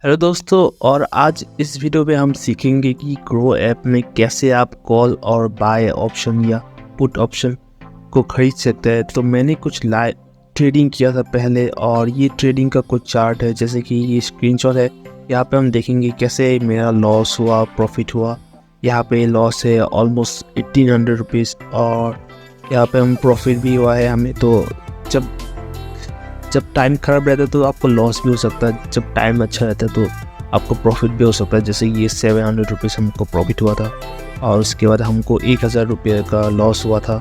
Hello दोस्तों, और आज इस वीडियो में हम सीखेंगे कि ग्रो ऐप में कैसे आप कॉल और बाय ऑप्शन या पुट ऑप्शन को खरीद सकते हैं। तो मैंने कुछ लाइव ट्रेडिंग किया था पहले, और ये ट्रेडिंग का कुछ चार्ट है, जैसे कि ये स्क्रीनशॉट है। यहाँ पे हम देखेंगे कैसे मेरा लॉस हुआ, प्रॉफिट हुआ। यहाँ पे लॉस है ऑलमोस्ट 1800 रुपीज़, और यहाँ पे हम प्रॉफिट भी हुआ है हमें। तो जब टाइम ख़राब रहता है तो आपको लॉस भी हो सकता है, जब टाइम अच्छा रहता है तो आपको प्रॉफिट भी हो सकता है। जैसे ये 700 रुपीज़ हमको प्रॉफिट हुआ था, और उसके बाद हमको 1000 रुपये का लॉस हुआ था,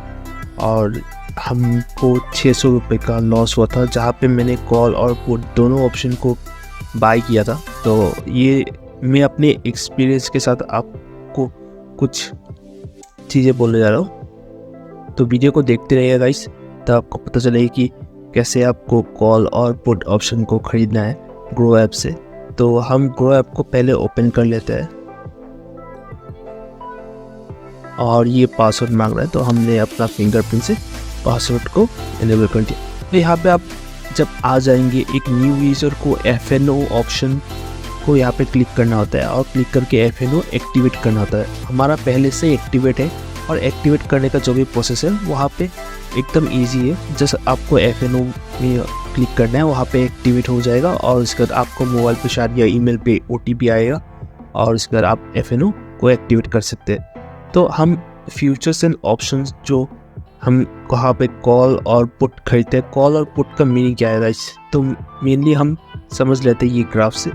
और हमको 600 रुपये का लॉस हुआ था, जहाँ पे मैंने कॉल और पुट दोनों ऑप्शन को बाय किया था। तो ये मैं अपने एक्सपीरियंस के साथ आपको कुछ चीज़ें बोलने जा रहा हूँ। तो वीडियो को देखते रहिएगा गाइस, तब आपको पता चलेगा कि कैसे आपको कॉल और पुट ऑप्शन को खरीदना है ग्रो ऐप से। तो हम ग्रो ऐप को पहले ओपन कर लेते हैं, और ये पासवर्ड मांग रहा है, तो हमने अपना फिंगरप्रिंट से पासवर्ड को इनेबल कर दिया। तो यहाँ पे आप जब आ जाएंगे, एक न्यू यूज़र को FNO ऑप्शन को यहाँ पे क्लिक करना होता है, और क्लिक करके FNO एक्टिवेट करना होता है। हमारा पहले से एक्टिवेट है, और एक्टिवेट करने का जो भी प्रोसेस है वहाँ पे एकदम इजी है। जस्ट आपको FNO में क्लिक करना है, वहाँ पे एक्टिवेट हो जाएगा, और उसके बाद आपको मोबाइल पे शायद या ईमेल पे OTP आएगा, और उसके बाद आप FNO को एक्टिवेट कर सकते हैं। तो हम फ्यूचर्स एंड ऑप्शंस जो हम वहाँ पे कॉल और पुट खरीदते हैं, कॉल और पुट का मीनिंग क्या है गाइस? तो मेनली हम समझ लेते हैं ये ग्राफ से।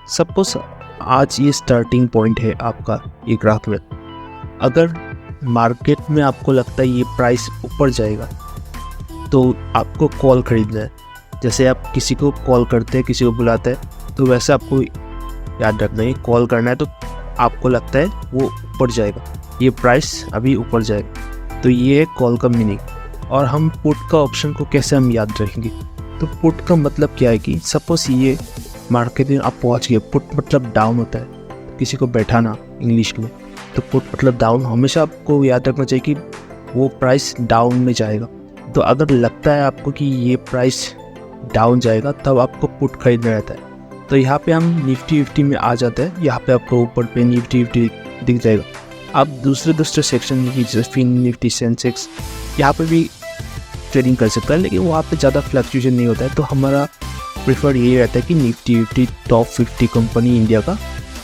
सपोज आज ये स्टार्टिंग पॉइंट है आपका ये ग्राफ में। अगर मार्केट में आपको लगता है ये प्राइस ऊपर जाएगा, तो आपको कॉल खरीदना है। जैसे आप किसी को कॉल करते हैं, किसी को बुलाते हैं, तो वैसे आपको याद रखना है, कॉल करना है तो आपको लगता है वो ऊपर जाएगा, ये प्राइस अभी ऊपर जाएगा, तो ये है कॉल का मीनिंग। और हम पुट का ऑप्शन को कैसे हम याद रखेंगे? तो पुट का मतलब क्या है कि सपोज ये मार्केट में आप पहुँच गए, पुट मतलब डाउन होता है, किसी को बैठाना इंग्लिश में, तो पुट मतलब डाउन। हमेशा आपको याद रखना चाहिए कि वो प्राइस डाउन में जाएगा। तो अगर लगता है आपको कि ये प्राइस डाउन जाएगा, तब आपको पुट खरीदना रहता है। तो यहाँ पे हम निफ्टी में आ जाते हैं। यहाँ पे आपको ऊपर पे निफ्टी दिख जाएगा। आप दूसरे सेक्शन में जैसे फिन निफ्टी, सेंसेक्स, यहाँ पे भी ट्रेडिंग कर सकते हैं, लेकिन वहाँ पे ज़्यादा फ्लक्चुएशन नहीं होता है। तो हमारा प्रेफर ये रहता है कि निफ्टी टॉप 50 कंपनी इंडिया का,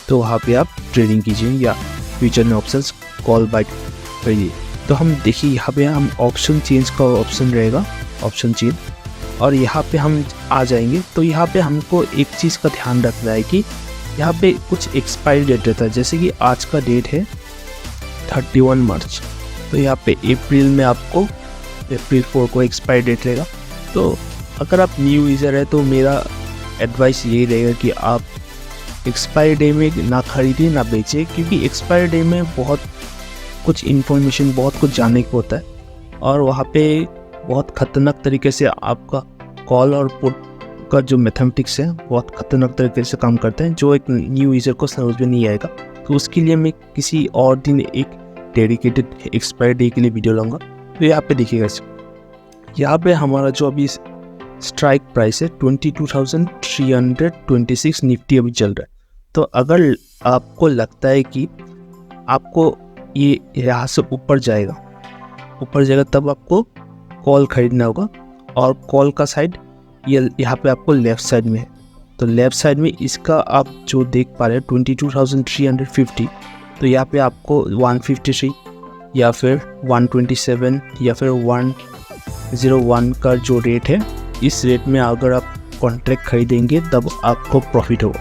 तो वहाँ पे आप ट्रेडिंग कीजिए, या फ्यूचर में ऑप्शंस कॉल बाय करिए। तो हम देखिए यहाँ पे हम ऑप्शन चेंज का ऑप्शन रहेगा, ऑप्शन चेंज, और यहाँ पे हम आ जाएंगे। तो यहाँ पे हमको एक चीज़ का ध्यान रखना है कि यहाँ पे कुछ एक्सपायरी डेट रहता है। जैसे कि आज का डेट है 31 मार्च, तो यहाँ पे अप्रैल में आपको अप्रैल 4 को एक्सपायरी डेट रहेगा। तो अगर आप न्यू यूज़र है तो मेरा एडवाइस यही रहेगा कि आप एक्सपायरी डे में ना खरीदिए ना बेचें, क्योंकि एक्सपायरी डे में बहुत कुछ इन्फॉर्मेशन, बहुत कुछ जानने को होता है, और वहाँ पे बहुत ख़तरनाक तरीके से आपका कॉल और पुट का जो मैथमेटिक्स है बहुत ख़तरनाक तरीके से काम करते हैं, जो एक न्यू यूज़र को समझ में नहीं आएगा। तो उसके लिए मैं किसी और दिन एक डेडिकेटेड एक्सपायरी डे के लिए वीडियो लाऊंगा। तो यहाँ पे देखिएगा, यहाँ पे हमारा जो अभी स्ट्राइक प्राइस है 22,326 निफ्टी अभी चल रहा है। तो अगर आपको लगता है कि आपको ये यहाँ से ऊपर जाएगा, तब आपको कॉल खरीदना होगा। और कॉल का साइड ये यहाँ पे आपको लेफ़्ट साइड में है। तो लेफ़्ट साइड में इसका आप जो देख पा रहे हैं 22,350, तो यहाँ पे आपको 153 या फिर 127 या फिर 101 का जो रेट है, इस रेट में अगर आप कॉन्ट्रैक्ट खरीदेंगे तब आपको प्रॉफिट होगा।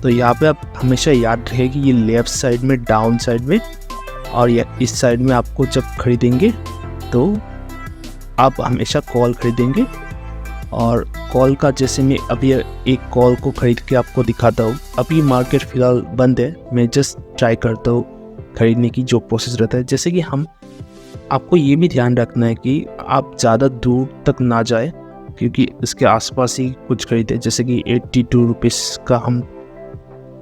तो यहाँ पे आप हमेशा याद रहे कि ये लेफ़्ट साइड में, डाउन साइड में, और इस साइड में आपको जब खरीदेंगे तो आप हमेशा कॉल खरीदेंगे। और कॉल का जैसे मैं अभी एक कॉल को खरीद के आपको दिखाता हूँ। अभी मार्केट फ़िलहाल बंद है, मैं जस्ट ट्राई करता हूँ खरीदने की जो प्रोसेस रहता है। जैसे कि आपको ये भी ध्यान रखना है कि आप ज़्यादा दूर तक ना जाए, क्योंकि इसके आसपास ही कुछ खरीदे। जैसे कि 82 रुपीज़ का हम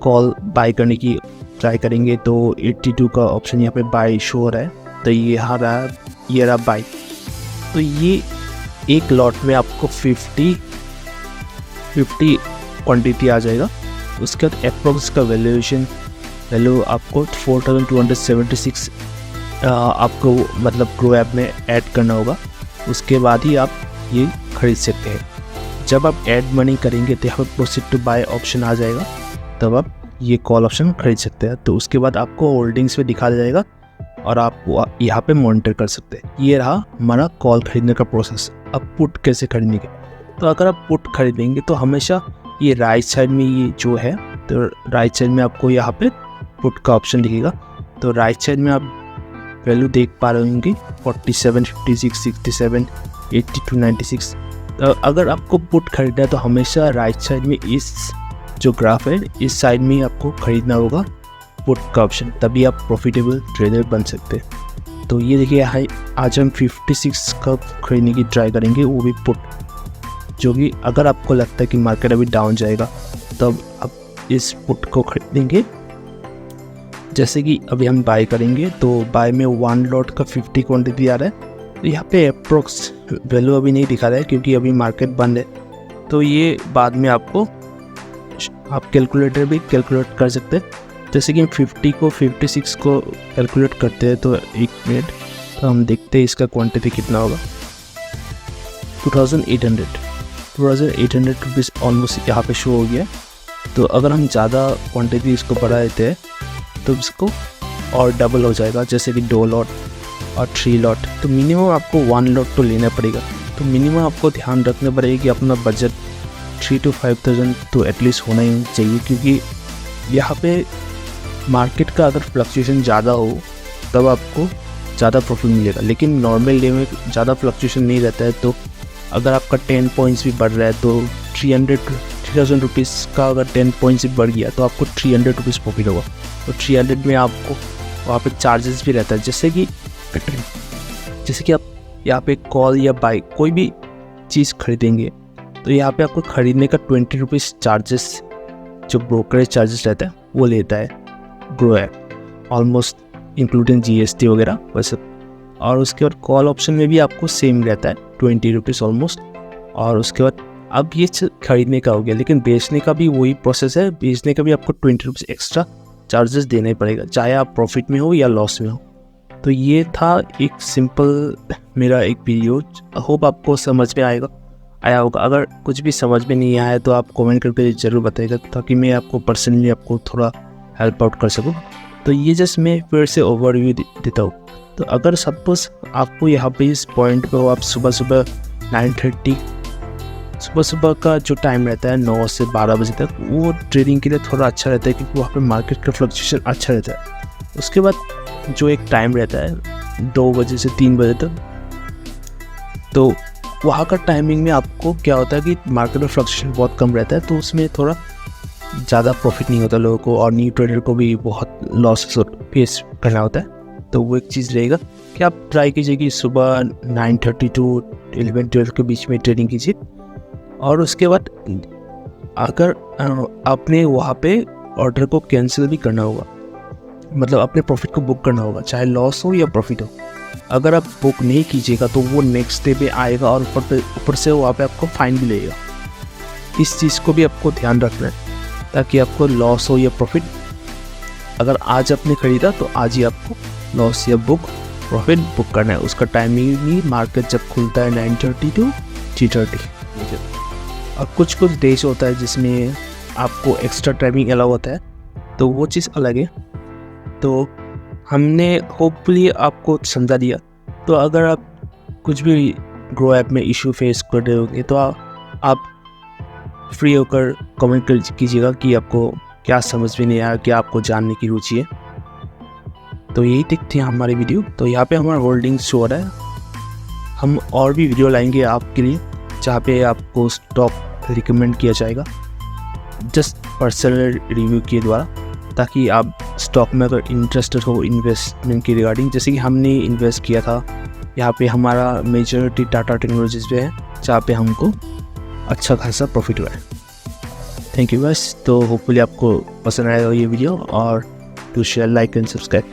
कॉल बाय करने की ट्राई करेंगे, तो 82 का ऑप्शन यहाँ पे बाय शो हो रहा है, तो ये रहा बाय। तो ये एक लॉट में आपको 50 क्वांटिटी आ जाएगा। उसके बाद अप्रोक्स का वैल्यू आपको 4276 आपको मतलब ग्रो ऐप में ऐड करना होगा। उसके बाद ही आप ये खरीद सकते हैं। जब आप ऐड मनी करेंगे तो यहाँ पर प्रोसीड टू बाय ऑप्शन आ जाएगा, तब आप ये कॉल ऑप्शन खरीद सकते हैं। तो उसके बाद आपको होल्डिंग्स में दिखा जाएगा और आप यहाँ पे मॉनिटर कर सकते हैं। ये रहा हमारा कॉल खरीदने का प्रोसेस। अब पुट कैसे खरीदने का, तो अगर आप पुट खरीदेंगे तो हमेशा ये राइट साइड में ये जो है, तो राइट साइड में आपको यहाँ पे पुट का ऑप्शन दिखेगा। तो राइट साइड में आप वैल्यू देख पा रहे होंगे 47, 56, 67, 82, 96। तो अगर आपको पुट खरीदना है तो हमेशा राइट साइड में इस जो ग्राफ है इस साइड में आपको खरीदना होगा पुट का ऑप्शन, तभी आप प्रॉफिटेबल ट्रेडर बन सकते हैं। तो ये देखिए आज हम 56 का खरीदने की ट्राई करेंगे, वो भी पुट, जो कि अगर आपको लगता है कि मार्केट अभी डाउन जाएगा तब आप इस पुट को खरीदेंगे। जैसे कि अभी हम बाय करेंगे तो बाय में 1 लॉट का 50 क्वांटिटी आ रहा है। तो यहाँ पे अप्रोक्स वैल्यू अभी नहीं दिखा रहा है क्योंकि अभी मार्केट बंद है। तो ये बाद में आपको आप कैलकुलेटर भी कैलकुलेट कर सकते हैं। जैसे कि हम 50 को 56 को कैलकुलेट करते हैं तो 1 मिनट, तो हम देखते हैं इसका क्वांटिटी कितना होगा। 2800 रुपीज़ ऑलमोस्ट यहाँ पे शो हो गया। तो अगर हम ज़्यादा क्वांटिटी इसको बढ़ा देते हैं तो इसको और डबल हो जाएगा, जैसे कि 2 लॉट और 3 लॉट। तो मिनिमम आपको 1 लॉट तो लेना पड़ेगा। तो मिनिमम आपको ध्यान रखना पड़ेगा कि अपना बजट 3 to 5,000 तो एटलीस्ट होना ही चाहिए, क्योंकि यहाँ पे मार्केट का अगर फ्लक्चुएशन ज़्यादा हो तब आपको ज़्यादा प्रॉफिट मिलेगा। लेकिन नॉर्मल डे में ज़्यादा फ्लक्चुएशन नहीं रहता है। तो अगर आपका 10 पॉइंट्स भी बढ़ रहा है तो 3,000 रुपीज़ का अगर 10 पॉइंट्स भी बढ़ गया तो आपको 300 रुपीज़ प्रॉफिट होगा। तो 300 में आपको वहाँ पे चार्जेस भी रहता है, जैसे कि आप यहाँ पे कॉल या बाइक कोई भी चीज़ खरीदेंगे तो यहाँ पे आपको ख़रीदने का 20 रुपीज़ चार्जेस जो ब्रोकरेज चार्जेस रहता है वो लेता है grow app, almost including GST वगैरह वैसे। और उसके बाद कॉल ऑप्शन में भी आपको सेम रहता है 20 रुपीज़ ऑलमोस्ट। और उसके बाद अब ये खरीदने का हो गया, लेकिन बेचने का भी वही प्रोसेस है। बेचने का भी आपको 20 रुपीज़ एक्स्ट्रा चार्जेस देना ही पड़ेगा, चाहे आप प्रॉफिट में हो या लॉस में हो। तो ये था एक सिंपल मेरा एक वीडियो। होप आपको समझ में आया होगा। अगर कुछ भी समझ में नहीं आया तो आप कमेंट करके ज़रूर बताइएगा, ताकि मैं आपको पर्सनली आपको थोड़ा हेल्प आउट कर सकूं। तो ये जस्ट मैं फिर से ओवरव्यू देता हूँ। तो अगर सपोज आपको यहाँ पे इस पॉइंट पे हो, आप सुबह 9:30 सुबह का जो टाइम रहता है 9 से 12 बजे तक, वो ट्रेडिंग के लिए थोड़ा अच्छा रहता है, क्योंकि वहाँ पे मार्केट का फ्लक्चुएशन अच्छा रहता है। उसके बाद जो एक टाइम रहता है 2 बजे से 3 बजे तक, तो वहाँ का टाइमिंग में आपको क्या होता है कि मार्केट में फ्लक्चुएशन बहुत कम रहता है, तो उसमें थोड़ा ज़्यादा प्रॉफिट नहीं होता लोगों को, और न्यू ट्रेडर को भी बहुत लॉस फेस करना होता है। तो वो एक चीज़ रहेगा कि आप ट्राई कीजिए कि सुबह 9:30 to 11-12 के बीच में ट्रेडिंग कीजिए। और उसके बाद अगर आपने वहाँ पे ऑर्डर को कैंसिल भी करना होगा, मतलब अपने प्रॉफिट को बुक करना होगा, चाहे लॉस हो या प्रॉफिट हो। अगर आप बुक नहीं कीजिएगा तो वो नेक्स्ट डे पे आएगा और ऊपर से वहाँ पे आपको फाइन भी लगेगा। इस चीज़ को भी आपको ध्यान रखना है, ताकि आपको लॉस हो या प्रॉफिट, अगर आज आपने खरीदा तो आज ही आपको लॉस या प्रॉफिट बुक करना है। उसका टाइमिंग भी मार्केट जब खुलता है 9:30 to 3:30। और कुछ डेज होता है जिसमें आपको एक्स्ट्रा टाइमिंग अलाउ होता है, तो वो चीज़ अलग है। तो हमने होपफुली आपको समझा दिया। तो अगर आप कुछ भी ग्रो ऐप में इशू फेस कर रहे होंगे तो आप फ्री होकर कमेंट कीजिएगा कि आपको क्या समझ में नहीं आया, क्या आपको जानने की रुचि है। तो यही दिखती है हमारी वीडियो। तो यहाँ पे हमारा होल्डिंग शो हो रहा है। हम और भी वीडियो लाएंगे आपके लिए, जहाँ पे आपको स्टॉक रिकमेंड किया जाएगा जस्ट पर्सनल रिव्यू के द्वारा, ताकि आप स्टॉक में अगर इंटरेस्टेड हो इन्वेस्टमेंट की रिगार्डिंग, जैसे कि हमने इन्वेस्ट किया था यहाँ पे, हमारा मेजॉरिटी टाटा टेक्नोलॉजीज पे है, जहाँ पे हमको अच्छा खासा प्रॉफिट हुआ है। थैंक यू बस। तो होपफुली आपको पसंद आएगा ये वीडियो, और to share, like and subscribe.